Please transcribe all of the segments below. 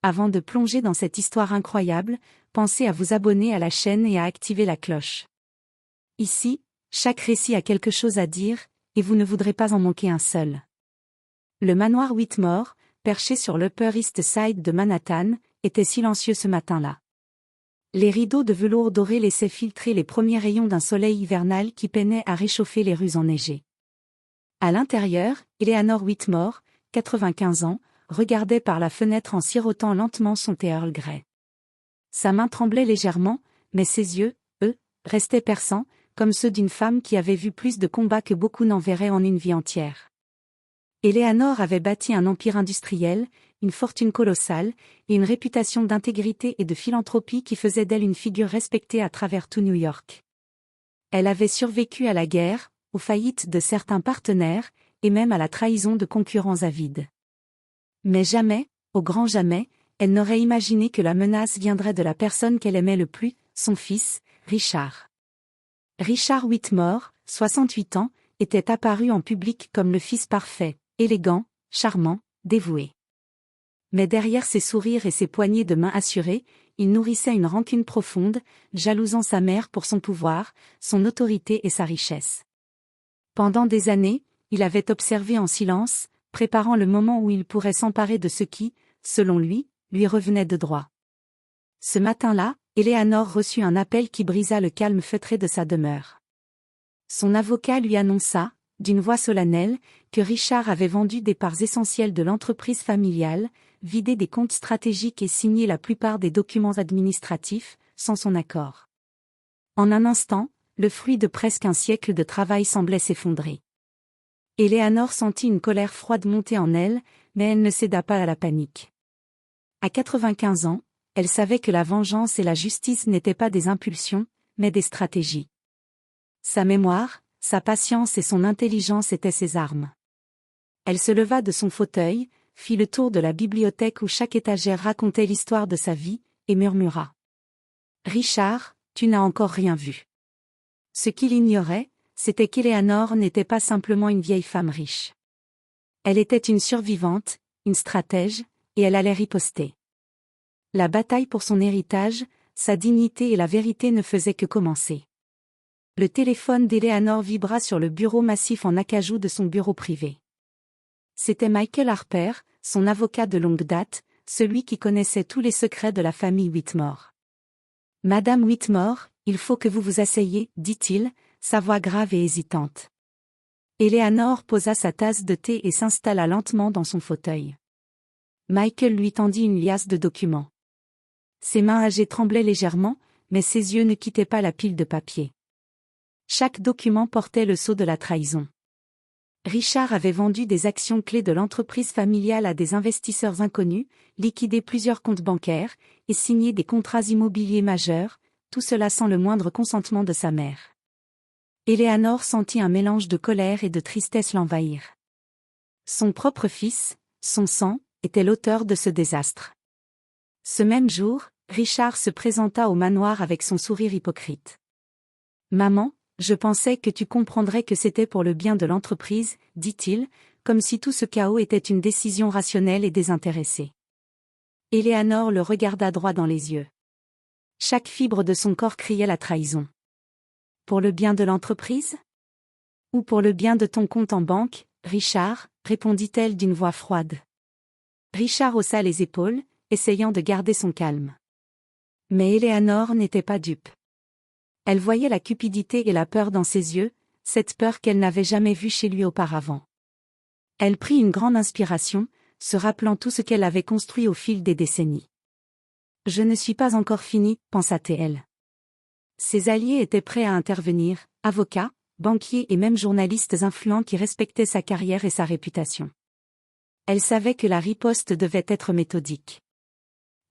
Avant de plonger dans cette histoire incroyable, pensez à vous abonner à la chaîne et à activer la cloche. Ici, chaque récit a quelque chose à dire, et vous ne voudrez pas en manquer un seul. Le manoir Whitmore, perché sur l'Upper East Side de Manhattan, était silencieux ce matin-là. Les rideaux de velours doré laissaient filtrer les premiers rayons d'un soleil hivernal qui peinait à réchauffer les rues enneigées. À l'intérieur, Eleanor Whitmore, 95 ans, regardait par la fenêtre en sirotant lentement son thé Earl Grey. Sa main tremblait légèrement, mais ses yeux, eux, restaient perçants, comme ceux d'une femme qui avait vu plus de combats que beaucoup n'en verraient en une vie entière. Eleanor avait bâti un empire industriel, une fortune colossale, et une réputation d'intégrité et de philanthropie qui faisait d'elle une figure respectée à travers tout New York. Elle avait survécu à la guerre, aux faillites de certains partenaires, et même à la trahison de concurrents avides. Mais jamais, au grand jamais, elle n'aurait imaginé que la menace viendrait de la personne qu'elle aimait le plus, son fils, Richard. Richard Whitmore, 68 ans, était apparu en public comme le fils parfait, élégant, charmant, dévoué. Mais derrière ses sourires et ses poignées de main assurées, il nourrissait une rancune profonde, jalousant sa mère pour son pouvoir, son autorité et sa richesse. Pendant des années, il avait observé en silence, préparant le moment où il pourrait s'emparer de ce qui, selon lui revenait de droit. Ce matin-là, Eleanor reçut un appel qui brisa le calme feutré de sa demeure. Son avocat lui annonça, d'une voix solennelle, que Richard avait vendu des parts essentielles de l'entreprise familiale, vidé des comptes stratégiques et signé la plupart des documents administratifs, sans son accord. En un instant, le fruit de presque un siècle de travail semblait s'effondrer. Eleanor sentit une colère froide monter en elle, mais elle ne céda pas à la panique. À 95 ans, elle savait que la vengeance et la justice n'étaient pas des impulsions, mais des stratégies. Sa mémoire, sa patience et son intelligence étaient ses armes. Elle se leva de son fauteuil, fit le tour de la bibliothèque où chaque étagère racontait l'histoire de sa vie, et murmura. « Richard, tu n'as encore rien vu. » Ce qu'il ignorait, c'était qu'Eleanor n'était pas simplement une vieille femme riche. Elle était une survivante, une stratège, et elle allait riposter. La bataille pour son héritage, sa dignité et la vérité ne faisaient que commencer. Le téléphone d'Eleanor vibra sur le bureau massif en acajou de son bureau privé. C'était Michael Harper, son avocat de longue date, celui qui connaissait tous les secrets de la famille Whitmore. « Madame Whitmore, il faut que vous vous asseyiez, dit-il, sa voix grave et hésitante. Eleanor posa sa tasse de thé et s'installa lentement dans son fauteuil. Michael lui tendit une liasse de documents. Ses mains âgées tremblaient légèrement, mais ses yeux ne quittaient pas la pile de papier. Chaque document portait le sceau de la trahison. Richard avait vendu des actions clés de l'entreprise familiale à des investisseurs inconnus, liquidé plusieurs comptes bancaires, et signé des contrats immobiliers majeurs, tout cela sans le moindre consentement de sa mère. Eleanor sentit un mélange de colère et de tristesse l'envahir. Son propre fils, son sang, était l'auteur de ce désastre. Ce même jour, Richard se présenta au manoir avec son sourire hypocrite. « Maman, je pensais que tu comprendrais que c'était pour le bien de l'entreprise, dit-il, comme si tout ce chaos était une décision rationnelle et désintéressée. » Eleanor le regarda droit dans les yeux. Chaque fibre de son corps criait la trahison. « Pour le bien de l'entreprise ? Ou pour le bien de ton compte en banque, Richard ?» répondit-elle d'une voix froide. Richard haussa les épaules, essayant de garder son calme. Mais Eleanor n'était pas dupe. Elle voyait la cupidité et la peur dans ses yeux, cette peur qu'elle n'avait jamais vue chez lui auparavant. Elle prit une grande inspiration, se rappelant tout ce qu'elle avait construit au fil des décennies. « Je ne suis pas encore finie, pensa-t-elle. » Ses alliés étaient prêts à intervenir, avocats, banquiers et même journalistes influents qui respectaient sa carrière et sa réputation. Elle savait que la riposte devait être méthodique.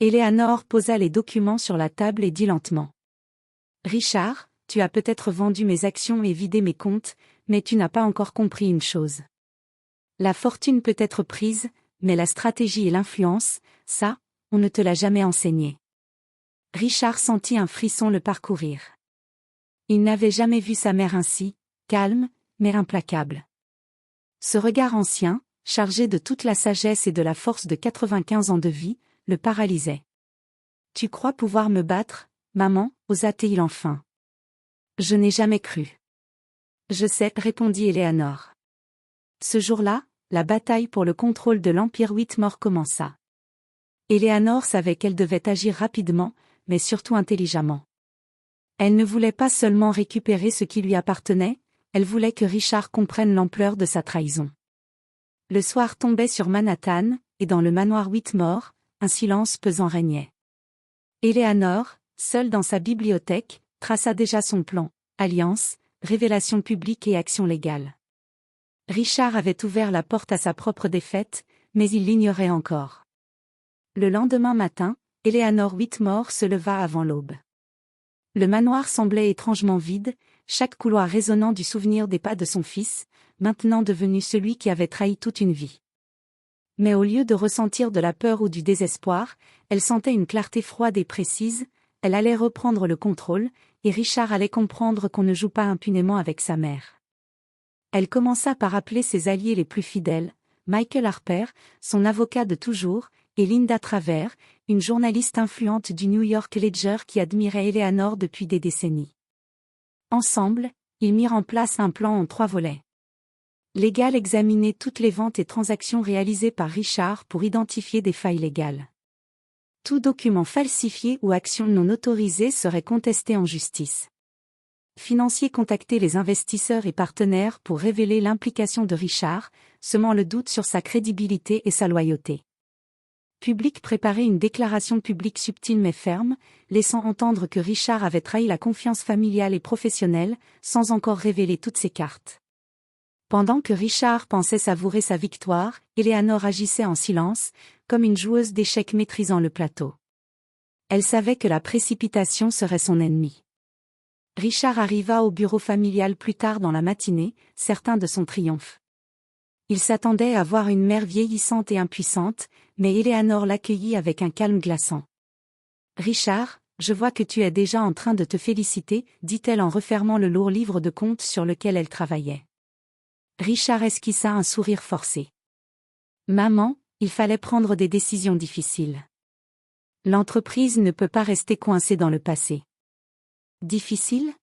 Eleanor posa les documents sur la table et dit lentement. « Richard, tu as peut-être vendu mes actions et vidé mes comptes, mais tu n'as pas encore compris une chose. La fortune peut être prise, mais la stratégie et l'influence, ça, on ne te l'a jamais enseigné. » Richard sentit un frisson le parcourir. Il n'avait jamais vu sa mère ainsi, calme, mais implacable. Ce regard ancien, chargé de toute la sagesse et de la force de 95 ans de vie, le paralysait. « Tu crois pouvoir me battre, maman » osa-t-il enfin. « Je n'ai jamais cru. »« Je sais » répondit Eleanor. Ce jour-là, la bataille pour le contrôle de l'Empire Whitmore commença. Eleanor savait qu'elle devait agir rapidement, mais surtout intelligemment. Elle ne voulait pas seulement récupérer ce qui lui appartenait, elle voulait que Richard comprenne l'ampleur de sa trahison. Le soir tombait sur Manhattan, et dans le manoir Whitmore, un silence pesant régnait. Eleanor, seule dans sa bibliothèque, traça déjà son plan, alliance, révélation publique et action légale. Richard avait ouvert la porte à sa propre défaite, mais il l'ignorait encore. Le lendemain matin, Eleanor Whitmore se leva avant l'aube. Le manoir semblait étrangement vide, chaque couloir résonnant du souvenir des pas de son fils, maintenant devenu celui qui avait trahi toute une vie. Mais au lieu de ressentir de la peur ou du désespoir, elle sentait une clarté froide et précise, elle allait reprendre le contrôle, et Richard allait comprendre qu'on ne joue pas impunément avec sa mère. Elle commença par appeler ses alliés les plus fidèles, Michael Harper, son avocat de toujours, et Linda Travers, une journaliste influente du New York Ledger qui admirait Eleanor depuis des décennies. Ensemble, ils mirent en place un plan en 3 volets. Légal examinait toutes les ventes et transactions réalisées par Richard pour identifier des failles légales. Tout document falsifié ou action non autorisée serait contesté en justice. Financier contactait les investisseurs et partenaires pour révéler l'implication de Richard, semant le doute sur sa crédibilité et sa loyauté. Public préparait une déclaration publique subtile mais ferme, laissant entendre que Richard avait trahi la confiance familiale et professionnelle, sans encore révéler toutes ses cartes. Pendant que Richard pensait savourer sa victoire, Eleanor agissait en silence, comme une joueuse d'échecs maîtrisant le plateau. Elle savait que la précipitation serait son ennemi. Richard arriva au bureau familial plus tard dans la matinée, certain de son triomphe. Il s'attendait à voir une mère vieillissante et impuissante, mais Eleanor l'accueillit avec un calme glaçant. « Richard, je vois que tu es déjà en train de te féliciter, » dit-elle en refermant le lourd livre de comptes sur lequel elle travaillait. Richard esquissa un sourire forcé. « Maman, il fallait prendre des décisions difficiles. L'entreprise ne peut pas rester coincée dans le passé. » Difficile ?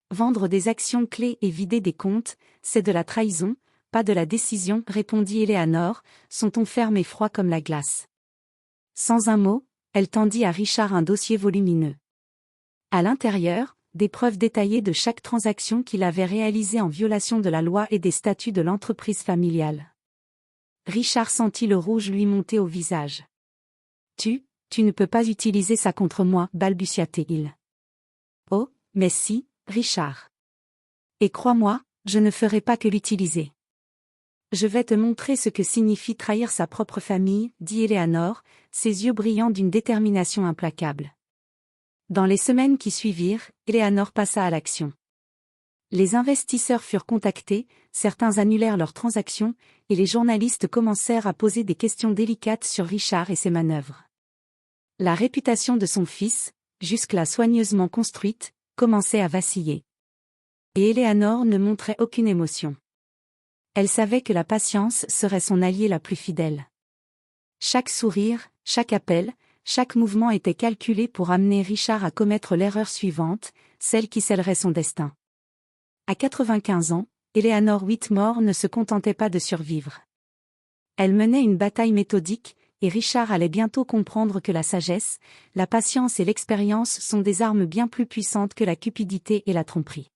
Vendre des actions clés et vider des comptes, c'est de la trahison, pas de la décision, répondit Eleanor, son ton ferme et froid comme la glace. Sans un mot, elle tendit à Richard un dossier volumineux. À l'intérieur, des preuves détaillées de chaque transaction qu'il avait réalisée en violation de la loi et des statuts de l'entreprise familiale. Richard sentit le rouge lui monter au visage. « Tu ne peux pas utiliser ça contre moi, balbutia-t-il. « Oh, mais si, Richard. Et crois-moi, je ne ferai pas que l'utiliser. Je vais te montrer ce que signifie trahir sa propre famille, » dit Eleanor, ses yeux brillants d'une détermination implacable. Dans les semaines qui suivirent, Eleanor passa à l'action. Les investisseurs furent contactés, certains annulèrent leurs transactions, et les journalistes commencèrent à poser des questions délicates sur Richard et ses manœuvres. La réputation de son fils, jusque-là soigneusement construite, commençait à vaciller. Et Eleanor ne montrait aucune émotion. Elle savait que la patience serait son alliée la plus fidèle. Chaque sourire, chaque appel, chaque mouvement était calculé pour amener Richard à commettre l'erreur suivante, celle qui scellerait son destin. À 95 ans, Eleanor Whitmore ne se contentait pas de survivre. Elle menait une bataille méthodique, et Richard allait bientôt comprendre que la sagesse, la patience et l'expérience sont des armes bien plus puissantes que la cupidité et la tromperie.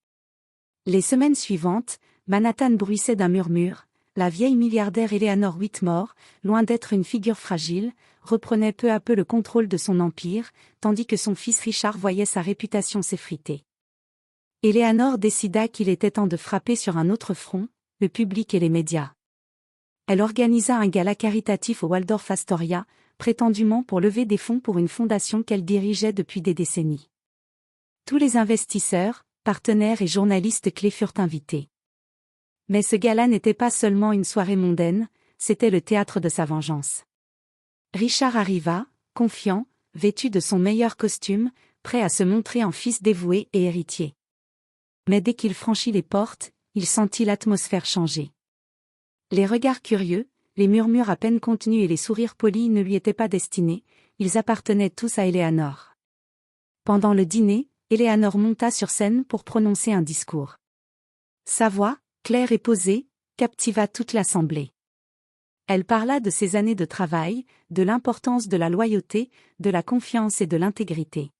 Les semaines suivantes, Manhattan bruissait d'un murmure. La vieille milliardaire Eleanor Whitmore, loin d'être une figure fragile, reprenait peu à peu le contrôle de son empire, tandis que son fils Richard voyait sa réputation s'effriter. Eleanor décida qu'il était temps de frapper sur un autre front, le public et les médias. Elle organisa un gala caritatif au Waldorf Astoria, prétendument pour lever des fonds pour une fondation qu'elle dirigeait depuis des décennies. Tous les investisseurs, partenaires et journalistes clés furent invités. Mais ce gala n'était pas seulement une soirée mondaine, c'était le théâtre de sa vengeance. Richard arriva, confiant, vêtu de son meilleur costume, prêt à se montrer en fils dévoué et héritier. Mais dès qu'il franchit les portes, il sentit l'atmosphère changer. Les regards curieux, les murmures à peine contenus et les sourires polis ne lui étaient pas destinés, ils appartenaient tous à Éléanore. Pendant le dîner, Éléanore monta sur scène pour prononcer un discours. Sa voix, claire et posée, captiva toute l'assemblée. Elle parla de ses années de travail, de l'importance de la loyauté, de la confiance et de l'intégrité.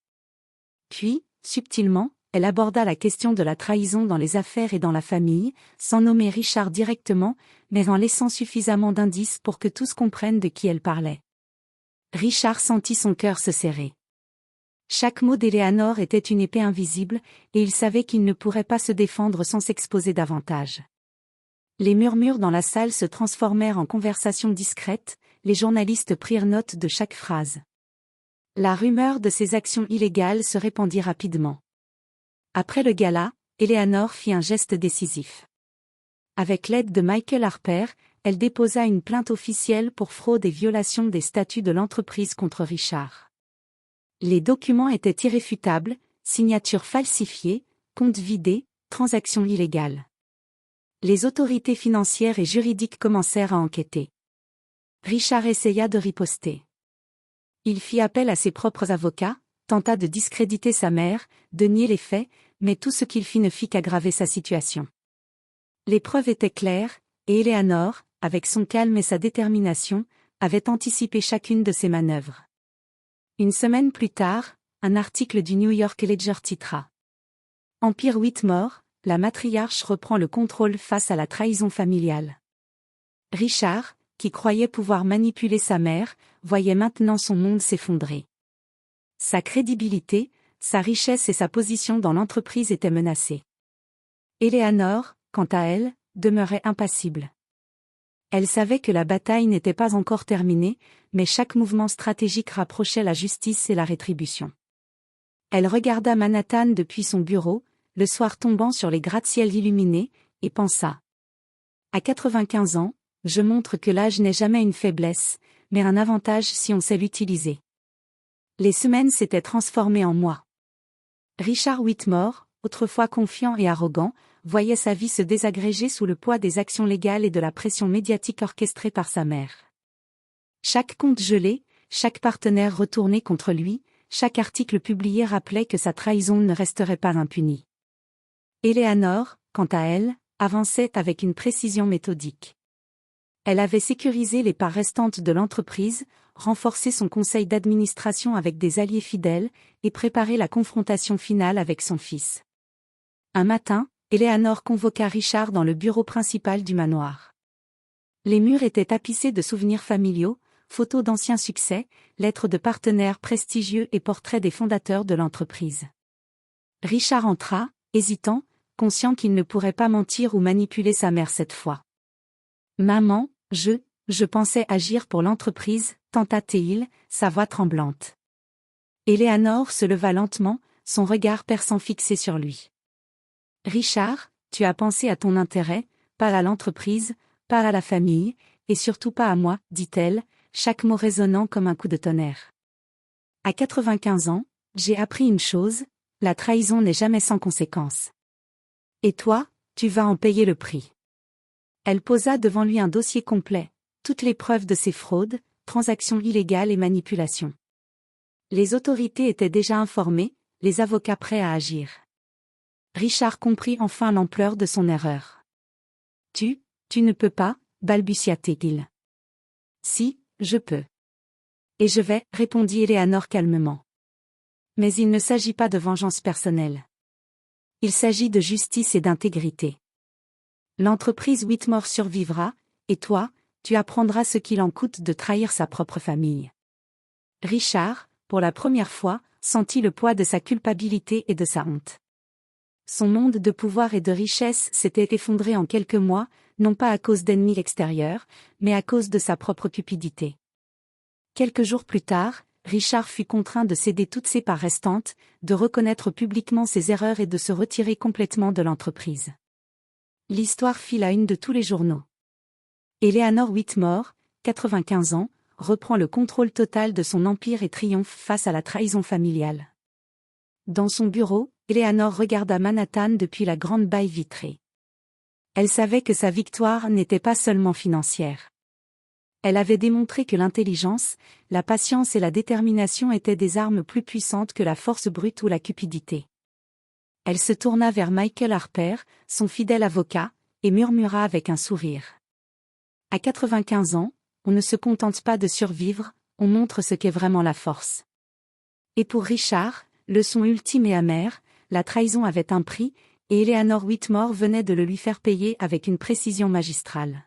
Puis, subtilement, elle aborda la question de la trahison dans les affaires et dans la famille, sans nommer Richard directement, mais en laissant suffisamment d'indices pour que tous comprennent de qui elle parlait. Richard sentit son cœur se serrer. Chaque mot d'Éléanore était une épée invisible, et il savait qu'il ne pourrait pas se défendre sans s'exposer davantage. Les murmures dans la salle se transformèrent en conversations discrètes, les journalistes prirent note de chaque phrase. La rumeur de ses actions illégales se répandit rapidement. Après le gala, Éléanore fit un geste décisif. Avec l'aide de Michael Harper, elle déposa une plainte officielle pour fraude et violation des statuts de l'entreprise contre Richard. Les documents étaient irréfutables, signatures falsifiées, comptes vidés, transactions illégales. Les autorités financières et juridiques commencèrent à enquêter. Richard essaya de riposter. Il fit appel à ses propres avocats, tenta de discréditer sa mère, de nier les faits, mais tout ce qu'il fit ne fit qu'aggraver sa situation. Les preuves étaient claires, et Éléanore, avec son calme et sa détermination, avait anticipé chacune de ses manœuvres. Une semaine plus tard, un article du New York Ledger titra « Empire Whitmore, la matriarche reprend le contrôle face à la trahison familiale ». Richard, qui croyait pouvoir manipuler sa mère, voyait maintenant son monde s'effondrer. Sa crédibilité, sa richesse et sa position dans l'entreprise étaient menacées. Éléanore, quant à elle, demeurait impassible. Elle savait que la bataille n'était pas encore terminée, mais chaque mouvement stratégique rapprochait la justice et la rétribution. Elle regarda Manhattan depuis son bureau, le soir tombant sur les gratte-ciels illuminés, et pensa. À 95 ans, je montre que l'âge n'est jamais une faiblesse, mais un avantage si on sait l'utiliser. Les semaines s'étaient transformées en mois. Richard Whitmore, autrefois confiant et arrogant, voyait sa vie se désagréger sous le poids des actions légales et de la pression médiatique orchestrée par sa mère. Chaque compte gelé, chaque partenaire retourné contre lui, chaque article publié rappelait que sa trahison ne resterait pas impunie. Éléanore, quant à elle, avançait avec une précision méthodique. Elle avait sécurisé les parts restantes de l'entreprise, renforcé son conseil d'administration avec des alliés fidèles, et préparé la confrontation finale avec son fils. Un matin, Éléanore convoqua Richard dans le bureau principal du manoir. Les murs étaient tapissés de souvenirs familiaux, photos d'anciens succès, lettres de partenaires prestigieux et portraits des fondateurs de l'entreprise. Richard entra, hésitant, conscient qu'il ne pourrait pas mentir ou manipuler sa mère cette fois. « Maman, je pensais agir pour l'entreprise, tenta-t-il, sa voix tremblante. Éléanore se leva lentement, son regard perçant fixé sur lui. « Richard, tu as pensé à ton intérêt, pas à l'entreprise, pas à la famille, et surtout pas à moi, dit-elle, chaque mot résonnant comme un coup de tonnerre. À 95 ans, j'ai appris une chose, la trahison n'est jamais sans conséquence. Et toi, tu vas en payer le prix. » Elle posa devant lui un dossier complet, toutes les preuves de ses fraudes, transactions illégales et manipulations. Les autorités étaient déjà informées, les avocats prêts à agir. Richard comprit enfin l'ampleur de son erreur. « Tu ne peux pas, balbutia-t-il. « Si, je peux. Et je vais, répondit Éléanore calmement. Mais il ne s'agit pas de vengeance personnelle. Il s'agit de justice et d'intégrité. L'entreprise Whitmore survivra, et toi, tu apprendras ce qu'il en coûte de trahir sa propre famille. » Richard, pour la première fois, sentit le poids de sa culpabilité et de sa honte. Son monde de pouvoir et de richesse s'était effondré en quelques mois, non pas à cause d'ennemis extérieurs, mais à cause de sa propre cupidité. Quelques jours plus tard, Richard fut contraint de céder toutes ses parts restantes, de reconnaître publiquement ses erreurs et de se retirer complètement de l'entreprise. L'histoire fit la une de tous les journaux. Éléanore Whitmore, 95 ans, reprend le contrôle total de son empire et triomphe face à la trahison familiale. Dans son bureau, Éléanore regarda Manhattan depuis la grande baie vitrée. Elle savait que sa victoire n'était pas seulement financière. Elle avait démontré que l'intelligence, la patience et la détermination étaient des armes plus puissantes que la force brute ou la cupidité. Elle se tourna vers Michael Harper, son fidèle avocat, et murmura avec un sourire. À 95 ans, on ne se contente pas de survivre, on montre ce qu'est vraiment la force. Et pour Richard, leçon ultime et amère, la trahison avait un prix, et Eleanor Whitmore venait de le lui faire payer avec une précision magistrale.